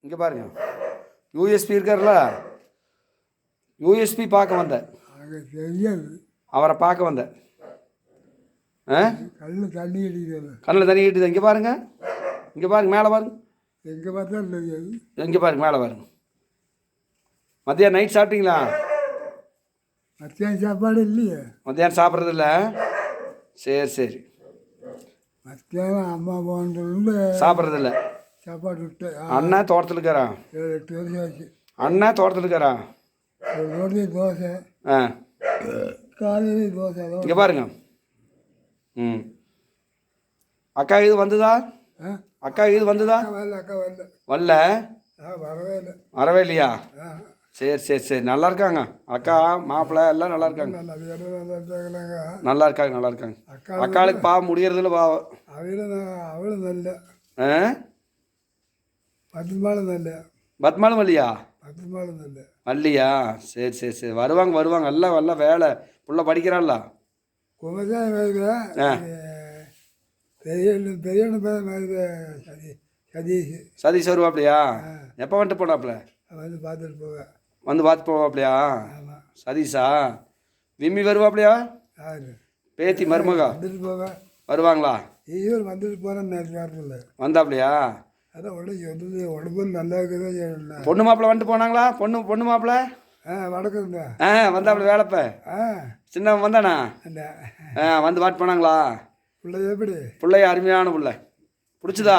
இங்கே பாருங்க, யூஎஸ்பி இருக்கார்ல, யூஎஸ்பி பார்க்க வந்தேன். தெரியாது. அவரை பார்க்க வந்தேன். கண்ணில் தண்ணி அடிக்கிறது. கண்ணில் தண்ணி கட்டுது. இங்கே பாருங்க, இங்கே பாருங்க, மேலே பாருங்க. எங்கே பார்த்தா தெரியாது. இங்கே பாருங்க, மேலே பாருங்க. மத்தியானம் நைட் சாப்பிட்டீங்களா? மத்தியானம் சாப்பாடு இல்லையே. மத்தியானம் சாப்பிட்றது இல்லை. சரி சரி. மத்தியானம் அம்மா போனதுலேருந்து சாப்பிட்றது இல்லை. சாப்பாடு விட்டு அண்ணன் தோட்டத்தில் இருக்காரா? 7-8 வருஷம் ஆச்சு. அண்ணன் தோட்டத்தில் இருக்காரா? ஒரு ரோட்டி தோசை, காலையில் தோசை. இங்கே பாருங்க. ம், அக்கா இது வந்துதா? அக்கா இது வந்துதா? அக்கா வரல. வரல? வரவே இல்லை. வரவே இல்லையா? சரி சரி சரி. நல்லா இருக்காங்க அக்கா, மாப்பிள்ளை எல்லாம் நல்லா இருக்காங்க. நல்லா இருக்காங்க, நல்லா இருக்காங்க. அக்காளுக்கு பாவம் முடியறதுல பாவம். அவளும் நல்ல பத்துமாலும் நல்ல. பத்மாலும் இல்லையா? பத்துமாலும் நல்ல அல்லையா? சரி சரி சரி. வருவாங்க வருவாங்க. எல்லாம் வரல. வேலை புள்ள படிக்கிறாள்ல. குமசாமி பெரியவனு சதீஷ். சதீஷ் வருவாப்லையா? எப்போ வந்துட்டு போனாப்ல? வந்து பார்த்துட்டு போவேன். வந்து பார்த்து போவாப்லையா? ஆமாம். சதீஷா? விம்மி வருவாப்லையா? யாரு? பேத்தி மருமகா வந்துட்டு போவேன். வருவாங்களா? இவர் வந்துட்டு போகிறேன் நேரத்தில் வந்தாப்லையா? அதான் உடனே உடம்பு நல்லா இருக்குது. பொண்ணு மாப்பிள்ள வந்துட்டு போனாங்களா? பொண்ணு மாப்பிள்ள வணக்கங்க. வந்தாப்புல வேலைப்ப சின்னவன் வந்தானா? வந்து பாட்டு போனாங்களா? பிள்ளை எப்படி? பிள்ளைய அருமையான பிள்ளை. பிடிச்சதா?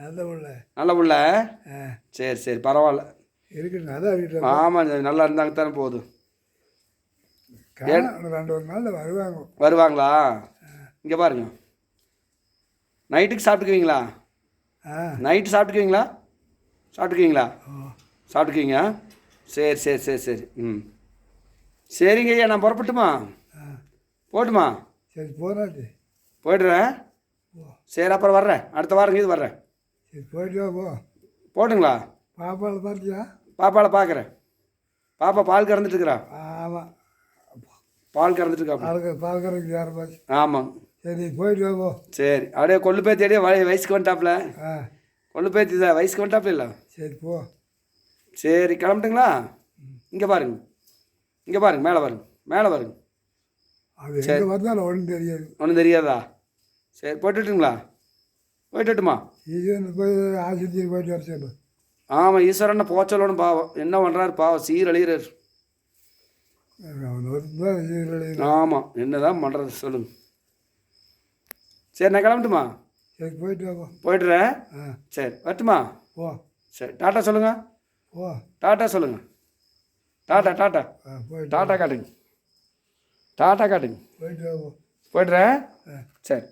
நல்ல பிள்ளை. நல்ல பிள்ளை. சரி சரி, பரவாயில்ல. இருக்குங்க. அதான் வீட்டில். ஆமாம், நல்லா இருந்தாங்க தானே போதும். 2 நாளில் வருவாங்க. வருவாங்களா? இங்கே பாருங்க, நைட்டுக்கு சாப்பிட்டுக்குவீங்களா? நைட்டு சாப்பிட்டுக்குவீங்களா? சாப்பிட்டுக்குவீங்களா? சாப்பிட்டுக்குவீங்க. சரி சரி சரி சரி. ம், சரிங்க ஐயா, நான் புறப்பட்டுமா? போட்டுமா? சரி போராது. போய்ட்டுறேன். சரி, அப்புறம் வர்றேன். அடுத்த வாரம் இது வர்றேன். சரி போயிட்டு போ. போட்டுங்களா? பாப்பாவை பார்த்தியா? பாப்பாவை பார்க்குறேன். பாப்பா பால் கறந்துட்டுருக்குறா. ஆமாம், பால் கறந்துட்டுருக்கா. பால் கறந்து யாரை பார்த்து? ஆமாம். சரி போயிட்டு போ. சரி, அப்படியே கொள்ளு பேத்தி அப்படியே வயசுக்கு வந்துட்டாப்புல. கொள்ளு பேத்தி தான் வயசுக்கு வந்துட்டாப்புல இல்லை? சரி போ. சரி, கிளம்பிட்டுங்களா? இங்கே பாருங்க, இங்கே பாருங்க, மேலே பாருங்க, மேலே பாருங்க. அது எங்கே வந்தாலும் ஒன்றும் தெரியாது. ஒன்றும் தெரியாதா? சரி, போட்டுட்டுங்களா? போயிட்டுமா? ஈஸ்வரன் போய் ஆஸ்பத்திரி போயிட்டு வர சொல்லு. ஆமாம், ஈஸ்வரனை போச்சலோன்னு பாவம். என்ன பண்ணுறாரு பாவம், சீரழிகிறார். ஆமாம், என்ன தான் பண்ணுறது சொல்லுங்க. சரி, நான் கிளம்பட்டுமா? சரி போயிட்டு வா. போய்ட்டுறேன். சரி, வரட்டுமா? போ. சரி, டாட்டா சொல்லுங்கள். போ. டாட்டா சொல்லுங்கள். Tata tata. டாட்டா காட்டுங்க. டாட்டா காட்டுங்க. போயிட்டு வா. போய்ட்டுறேன். சரி.